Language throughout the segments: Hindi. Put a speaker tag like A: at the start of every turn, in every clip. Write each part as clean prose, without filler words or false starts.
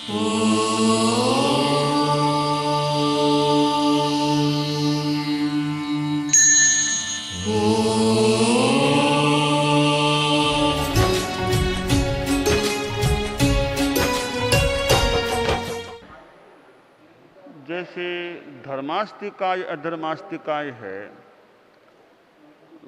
A: जैसे धर्मास्तिकाय अधर्मास्तिकाय है,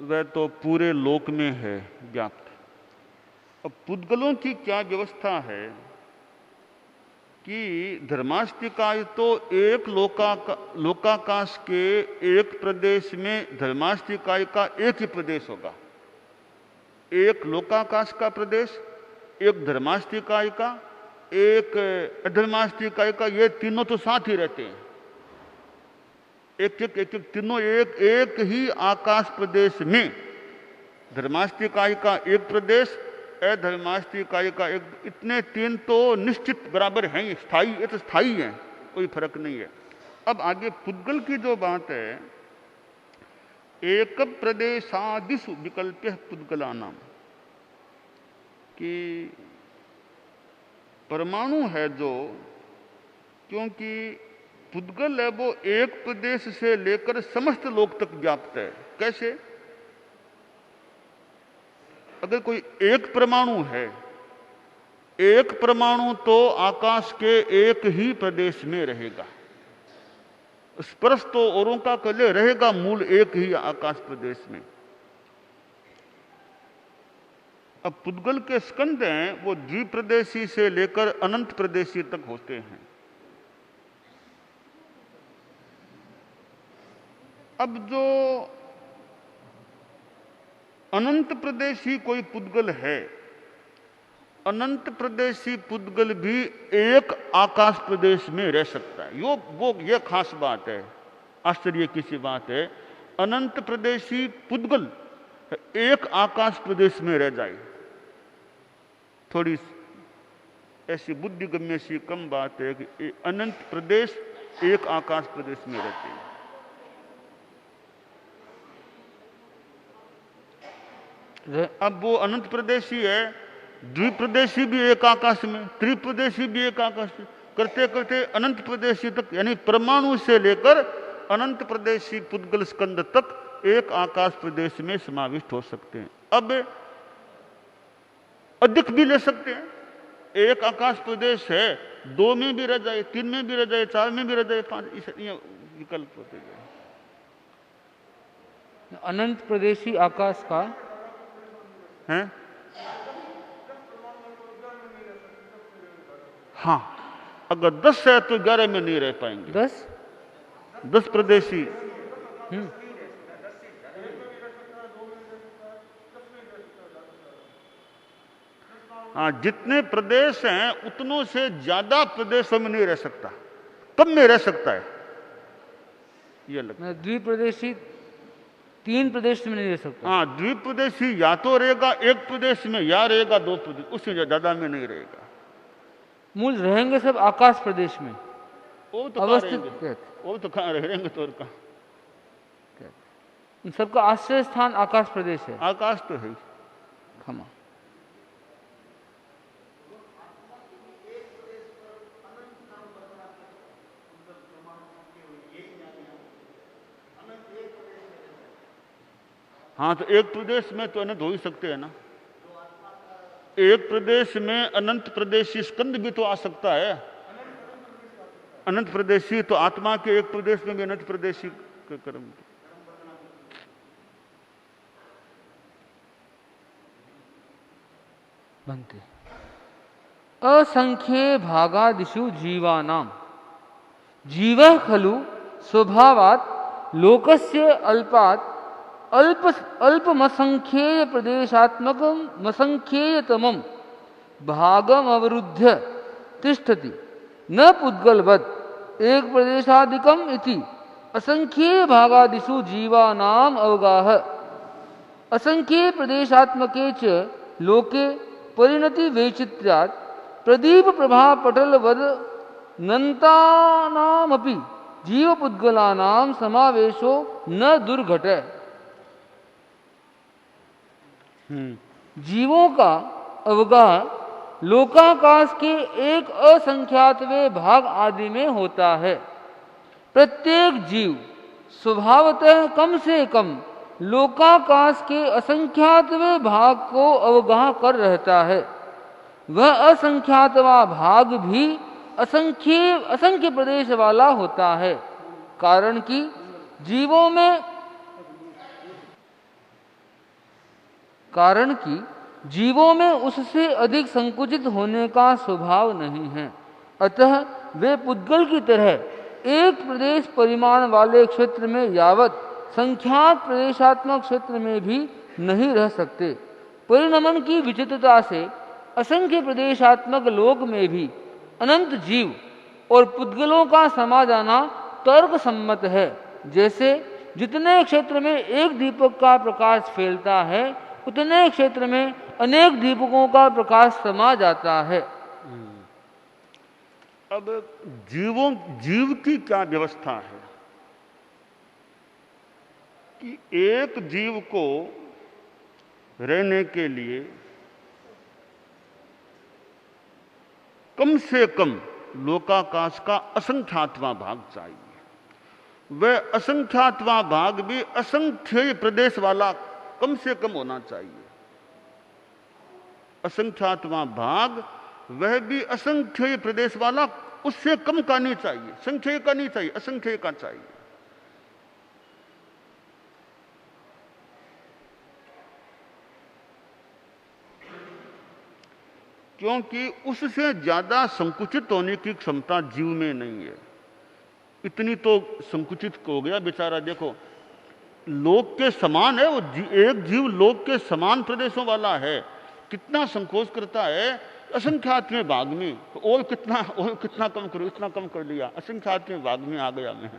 A: वह तो पूरे लोक में है व्याप्त। अब पुद्गलों की क्या व्यवस्था है कि धर्मास्तिकाय तो एक लोकाकाश के एक प्रदेश में धर्मास्तिकाय का एक ही प्रदेश होगा। एक लोकाकाश का प्रदेश, एक धर्मास्तिकाय का, एक अधर्मास्तिकाय का, ये तीनों तो साथ ही रहते हैं। एक तीनों एक ही आकाश प्रदेश में, धर्मास्तिकाय का एक प्रदेश, अधर्मास्तिकाय का एक, इतने तीन तो निश्चित बराबर हैं, स्थायी, ये तो स्थायी है, कोई फर्क नहीं है। अब आगे पुद्गल की जो बात है, एक प्रदेशादिषु विकल्प्य पुद्गलानाम, कि परमाणु है जो, क्योंकि पुद्गल है वो एक प्रदेश से लेकर समस्त लोक तक व्याप्त है। कैसे? अगर कोई एक परमाणु है, एक परमाणु तो आकाश के एक ही प्रदेश में रहेगा, स्पर्श तो औरों का कले रहेगा, मूल एक ही आकाश प्रदेश में। अब पुद्गल के स्कंद हैं वो द्विप्रदेशी से लेकर अनंत प्रदेशी तक होते हैं। अब जो अनंत प्रदेशी कोई पुद्गल है, अनंत प्रदेशी पुद्गल भी एक आकाश प्रदेश में रह सकता है। ये खास बात है, आश्चर्य की सी बात है। अनंत प्रदेशी पुद्गल एक आकाश प्रदेश में रह जाए, थोड़ी ऐसी बुद्धिगम्य सी कम बात है कि अनंत प्रदेश एक आकाश प्रदेश में रहते हैं। अब वो अनंत प्रदेशी है, द्विप्रदेशी भी एक आकाश में, त्रिप्रदेशी भी एक आकाश में, करते करते अनंत प्रदेशी तक, यानी परमाणु से लेकर अनंत प्रदेशी पुद्गल स्कंद तक एक आकाश प्रदेश में समाविष्ट हो सकते हैं। अब अधिक भी ले सकते हैं। एक आकाश प्रदेश है, 2 में भी रह जाए, 3 में भी रह जाए, 4 में भी रह जाए, 5, इस विकल्प होते जाए।
B: अनंत प्रदेशी आकाश का
A: है? हाँ, अगर 10 है तो 11 में नहीं रह पाएंगे। 10 प्रदेशी। हाँ, जितने प्रदेश हैं उतनों से ज्यादा प्रदेशों में नहीं रह सकता, कम में रह सकता है। ये लगता
B: द्विप्रदेशी 3 प्रदेश में नहीं रह सकता।
A: हाँ, द्विप्रदेशी या तो रहेगा एक प्रदेश में या रहेगा 2 प्रदेश, उससे ज्यादा में नहीं रहेगा।
B: मूल रहेंगे सब आकाश प्रदेश में,
A: वो तो
B: अवस्थित,
A: वो तो कहाँ रहेंगे तो कहाँ।
B: उन सबका आश्रय स्थान आकाश प्रदेश है।
A: आकाश तो है।
B: क्षमा।
A: हाँ, तो एक प्रदेश में तो अनंत हो ही सकते हैं ना। एक प्रदेश में अनंत प्रदेशी स्कंद भी तो आ सकता है। अनंत प्रदेशी तो आत्मा के एक प्रदेश में भी अनंत प्रदेशी कर्म
B: बनते। असंख्ये भागादिषु जीवानां जीवः खलु स्वभावात् लोकस्य अल्पात् अल्पमसंख्येय प्रदेशात्मकमसंख्येयतमं भागमवरुद्ध्य तिष्ठति न पुद्गलवत् एक प्रदेशादिकम् इति असंख्ये भागादिषु जीवानाम् अवगाह असंख्ये प्रदेशात्मके च लोके परिणति वैचित्र्यात् प्रदीप प्रभा पटलवद नन्तानामपि जीवपुद्गलानां समावेशो न दुर्घटे। जीवों का अवगाह लोकाकाश के एक असंख्यातवें भाग आदि में होता है। प्रत्येक जीव स्वभावतः कम से कम लोकाकाश के असंख्यातवें भाग को अवगाह कर रहता है। वह असंख्यातवा भाग भी असंख्य प्रदेश वाला होता है, कारण कि जीवों में उससे अधिक संकुचित होने का स्वभाव नहीं है। अतः वे पुद्गल की तरह एक प्रदेश परिमाण वाले क्षेत्र में यावत संख्यात प्रदेशात्मक क्षेत्र में भी नहीं रह सकते। परिणमन की विचित्रता से असंख्य प्रदेशात्मक लोक में भी अनंत जीव और पुद्गलों का समा जाना तर्क सम्मत है। जैसे जितने क्षेत्र में एक दीपक का प्रकाश फैलता है, उतने क्षेत्र में अनेक दीपकों का प्रकाश समा जाता है।
A: अब जीव की क्या व्यवस्था है कि एक जीव को रहने के लिए कम से कम लोकाकाश का असंख्यातवां भाग चाहिए। वह असंख्यातवां भाग भी असंख्य प्रदेश वाला कम से कम होना चाहिए। असंख्यातवां भाग वह भी असंख्य प्रदेश वाला, उससे कम का नहीं चाहिए, संख्य का नहीं चाहिए, असंख्य का चाहिए। क्योंकि उससे ज्यादा संकुचित होने की क्षमता जीव में नहीं है। इतनी तो संकुचित हो गया बेचारा। देखो, लोक के समान है वो, एक जीव लोक के समान प्रदेशों वाला है, कितना संकोच करता है असंख्यात में भाग में। और कितना कम करो, इतना कम कर लिया, असंख्यात में भाग में आ गया मैं।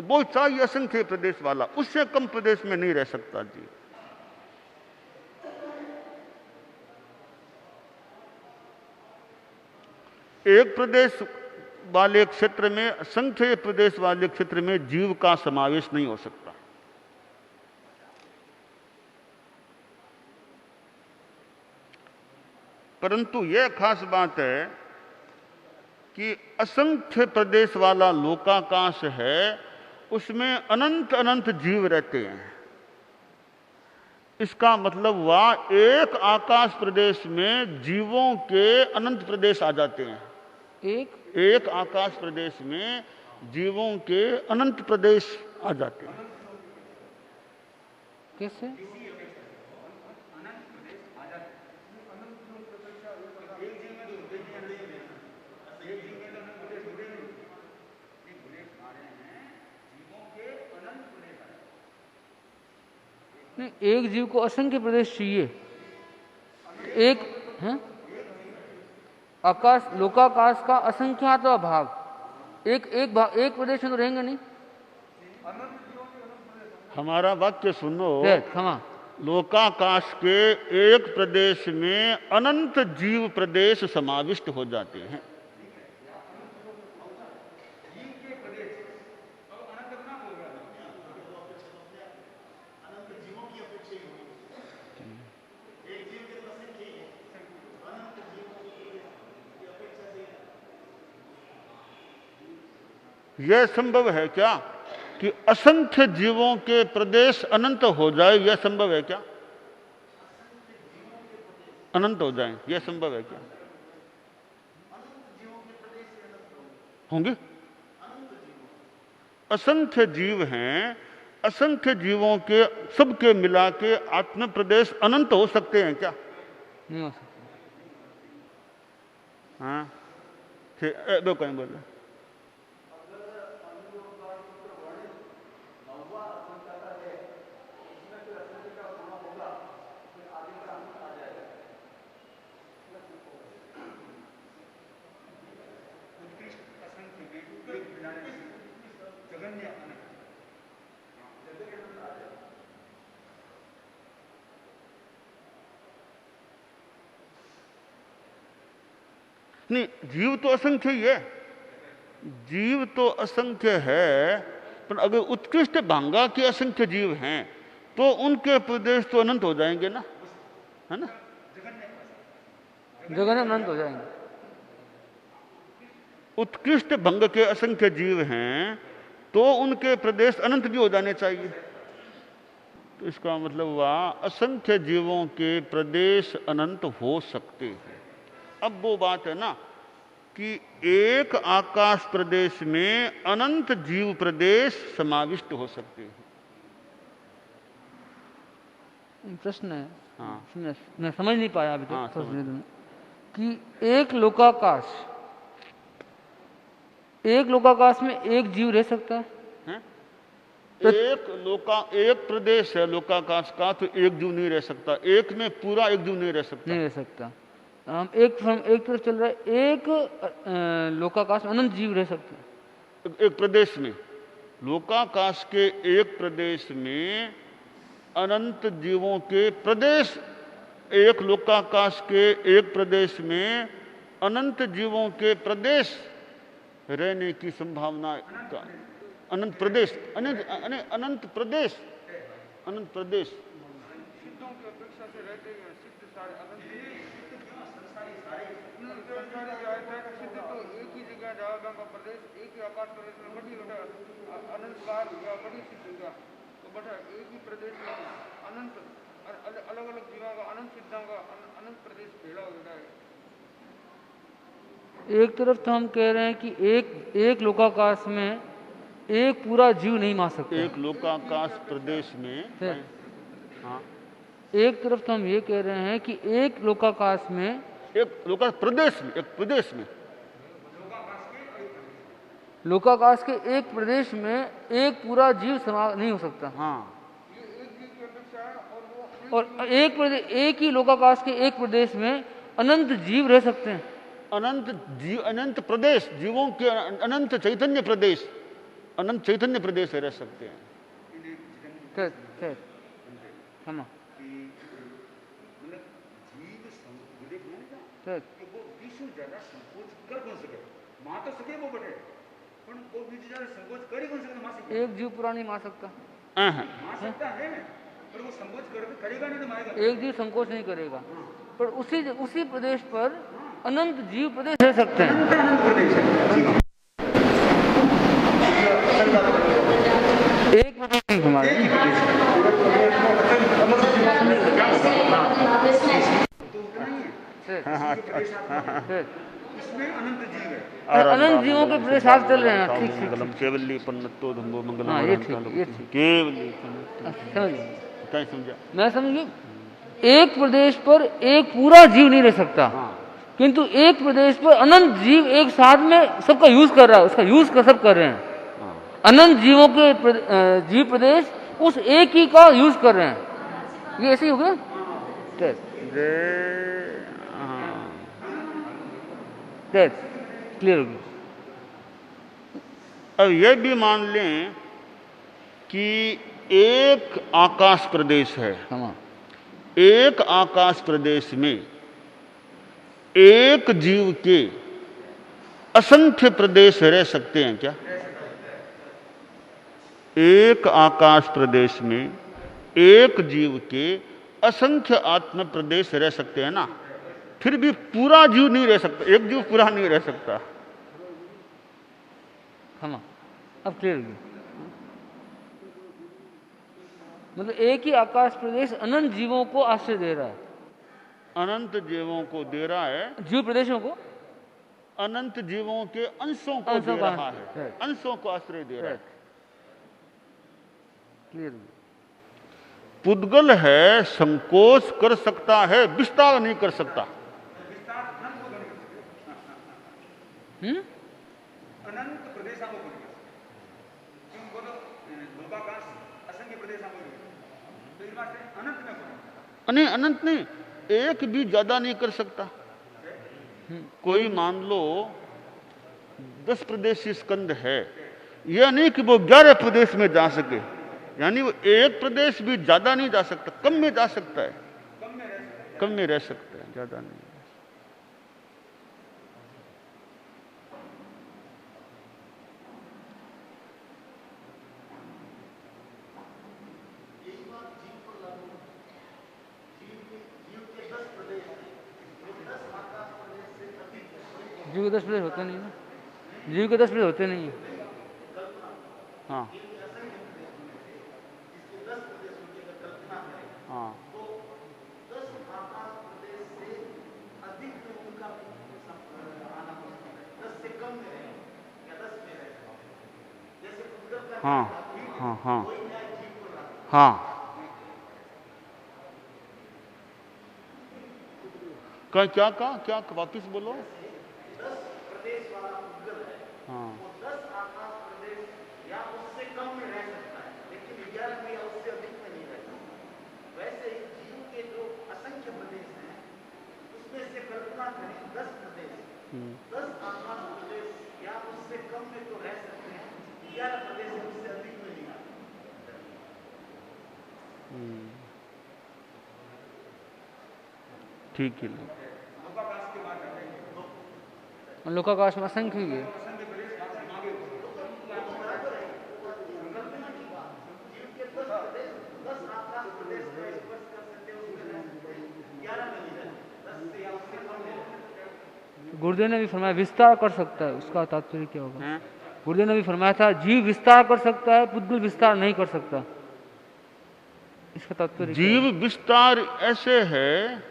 A: वो चाहिए असंख्य प्रदेश वाला, उससे कम प्रदेश में नहीं रह सकता जी। एक प्रदेश वाले क्षेत्र में, असंख्य प्रदेश वाले क्षेत्र में जीव का समावेश नहीं हो सकता। परंतु यह खास बात है कि असंख्य प्रदेश वाला लोकाकाश है, उसमें अनंत अनंत जीव रहते हैं। इसका मतलब हुआ एक आकाश प्रदेश में जीवों के अनंत प्रदेश आ जाते हैं। एक आकाश प्रदेश में जीवों के अनंत प्रदेश आ जाते हैं।
B: कैसे? नहीं, एक जीव को असंख्य प्रदेश चाहिए। एक है आकाश, लोकाकाश का असंख्यात भाग, एक प्रदेश में तो रहेंगे नहीं।
A: हमारा वाक्य सुनो।
B: क्षमा,
A: लोकाकाश के एक प्रदेश में अनंत जीव प्रदेश समाविष्ट हो जाते हैं। यह संभव है क्या कि असंख्य जीवों के प्रदेश अनंत हो जाए? यह संभव है क्या? अनंत हो जाए, यह संभव है क्या? होंगे? असंख्य जीव हैं, असंख्य जीवों के सबके मिला के आत्म प्रदेश अनंत हो सकते हैं क्या?
B: नहीं हो सकते।
A: हाँ, दो कहीं बोले। नहीं, जीव तो असंख्य ही है, जीव तो असंख्य है, पर अगर उत्कृष्ट भांगा के असंख्य जीव हैं तो उनके प्रदेश तो अनंत हो जाएंगे ना, है ना?
B: जगह अनंत हो जाएंगे।
A: उत्कृष्ट भंग के असंख्य जीव हैं तो उनके प्रदेश अनंत भी हो जाने चाहिए। तो इसका मतलब हुआ असंख्य जीवों के प्रदेश अनंत हो सकते हैं। अब वो बात है ना कि एक आकाश प्रदेश में अनंत जीव प्रदेश समाविष्ट हो सकते हैं।
B: प्रश्न है,
A: हाँ
B: मैं समझ नहीं पाया अभी
A: हाँ,
B: तक
A: समझ।
B: कि एक लोकाकाश में एक जीव रह सकता है?
A: हैं? एक प्रदेश है लोकाकाश का, तो एक जीव नहीं रह सकता। एक में पूरा एक जीव नहीं रह सकता।
B: नहीं रह सकता। हम एक तरफ चल रहा है, एक लोकाकाश में अनंत जीव रह सकते हैं।
A: एक प्रदेश में, लोकाकाश के एक प्रदेश में अनंत जीवों के प्रदेश, एक लोकाकाश के एक प्रदेश में अनंत जीवों के प्रदेश रहने की संभावना का अनंत प्रदेश, अनंत प्रदेश, अनंत प्रदेश।
C: सिद्धों की अपेक्षा से रहते हैं सिद्ध सारे अनंत सिद्ध तो एक ही जगह जाएगा का प्रदेश, एक ही आकाश प्रदेश में बड़ी अनंत बार बड़ी सिद्ध का, तो बड़ा एक ही प्रदेश में अनंत अलग अलग जीवों का अनंत सिद्धांत का अनंत प्रदेश फैला हुआ है।
B: एक तरफ तो हम कह रहे हैं कि एक लोकाकाश में एक पूरा जीव नहीं मार सकता।
A: एक लोकाकाश प्रदेश में, हाँ,
B: एक तरफ तो हम ये कह रहे हैं कि एक लोकाकाश में,
A: एक लोकाकाश प्रदेश में, एक प्रदेश में,
B: लोकाकाश के एक प्रदेश में एक पूरा जीव समा नहीं हो सकता।
A: हाँ,
B: और एक ही लोकाकाश के एक प्रदेश में अनंत जीव रह सकते हैं।
A: अनंत प्रदेश, जीवों के अनंत चैतन्य प्रदेश, अनंत चैतन्य प्रदेश रह सकते हैं।
B: हम एक जीव पूरा नहीं मार सकता। एक जीव संकोच नहीं करेगा, पर उसी प्रदेश पर अनंत जीव प्रदेश रह सकते हैं। एक प्रदेश हमारे अनंत जीवों के प्रदेश आप चल रहे हैं। ठीक
A: मंगलम केवली पन्नतो धम्मो मंगलम।
B: हाँ, ये ठीक
A: केवली
B: समझ मैं समझ गई। एक प्रदेश पर एक पूरा जीव नहीं रह सकता, किंतु एक प्रदेश पर अनंत जीव एक साथ में सबका यूज कर रहा है, उसका यूज सब कर रहे हैं। अनंत जीवों के जीव प्रदेश उस एक ही का यूज कर रहे हैं। ये ऐसे ही हो गया। क्लियर हो गया।
A: अब यह भी मान लें कि एक आकाश प्रदेश है, एक आकाश प्रदेश में एक जीव के असंख्य प्रदेश रह सकते हैं क्या? एक आकाश प्रदेश में एक जीव के असंख्य आत्म प्रदेश रह सकते हैं ना, फिर भी पूरा जीव नहीं रह सकता, एक जीव पूरा नहीं रह सकता।
B: हाँ, अब क्लियर हो गया। मतलब एक ही आकाश प्रदेश अनंत जीवों को आश्रय दे रहा है,
A: अनंत जीवों को दे रहा है,
B: जीव प्रदेशों को,
A: अनंत जीवों के अंशों को दे रहा है, अंशों को आश्रय दे रहा है।
B: क्लियर।
A: पुद्गल है, संकोच कर सकता है, विस्तार नहीं कर सकता।
C: अनंत प्रदेश
A: अनंत नहीं, एक भी ज्यादा नहीं कर सकता। कोई मान लो 10 प्रदेशी स्कंद है, यह नहीं कि वो 11 प्रदेश में जा सके, यानी वो एक प्रदेश भी ज्यादा नहीं जा सकता, कम में जा सकता है, कम में रह सकता है, ज्यादा नहीं।
B: जीव के 10 प्रदेश होते नहीं ना, जीव के 10 प्रदेश होते नहीं है।
A: हाँ हाँ हाँ हाँ हाँ हाँ क्या कहा, क्या वापिस बोलो। हाँ ठीक है।
B: लोकाकाश में असंख्य ही है। गुरुदेव ने भी फरमाया विस्तार कर सकता है, उसका तात्पर्य क्या होगा? गुरुदेव ने भी फरमाया था जीव विस्तार कर सकता है, पुद्गल विस्तार नहीं कर सकता, इसका तात्पर्य
A: जीव विस्तार ऐसे है,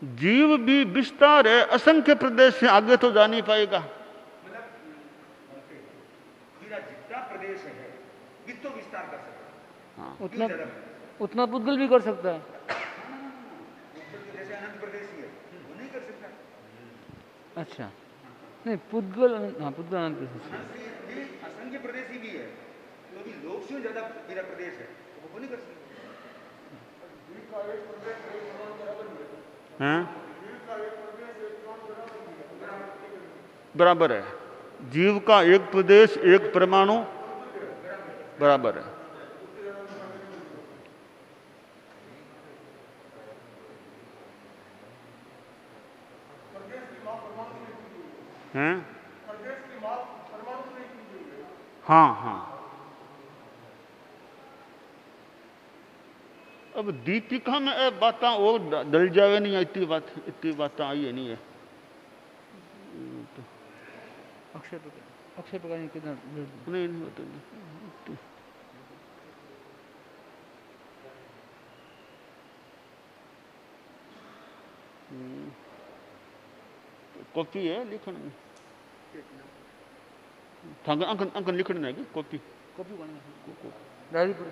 A: जीव भी विस्तार है, असंख्य प्रदेश से आगे तो जा नहीं पाएगा।
C: जितना प्रदेश है तो विस्तार कर सकता है,
B: उतना पुद्गल भी कर सकता है।
C: जैसे अनंत प्रदेश ही है वो नहीं कर सकता।
B: अच्छा नहीं, पुद्गल, हाँ पुद्गल अनंत प्रदेश,
C: असंख्य प्रदेशी भी है तो भी लोग से ज्यादा मेरा प्रदेश है वो नहीं कर सकता।
A: हैं? बराबर है, जीव का एक प्रदेश एक परमाणु बराबर है। हैं? हाँ हाँ, अब दीपिका में बात और दल जावे नहीं, इतनी बात आई है नहीं है।
B: अक्षय प्रकाश ने कितना
A: नहीं होता। कॉपी है लिखण में, अंकन लिखण है कि कॉपी
B: डायरी पर।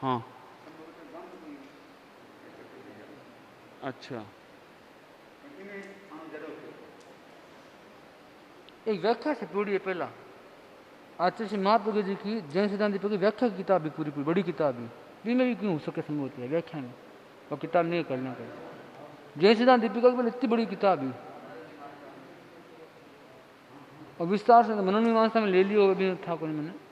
A: हाँ अच्छा,
B: एक व्याख्या से पूरी है पहला आचार्य श्री महाप्रभु जी की जैन सिद्धांत दीपक की व्याख्या की किताब भी पूरी बड़ी किताब भी में भी क्यों हो सके संभव होती है व्याख्या में, और किताब नहीं करना कर जैन सिद्धांत दीपिका की इतनी बड़ी किताब है, और विस्तार से मनोमीमांसा में ले लियो अभी ठाकुर ने मैंने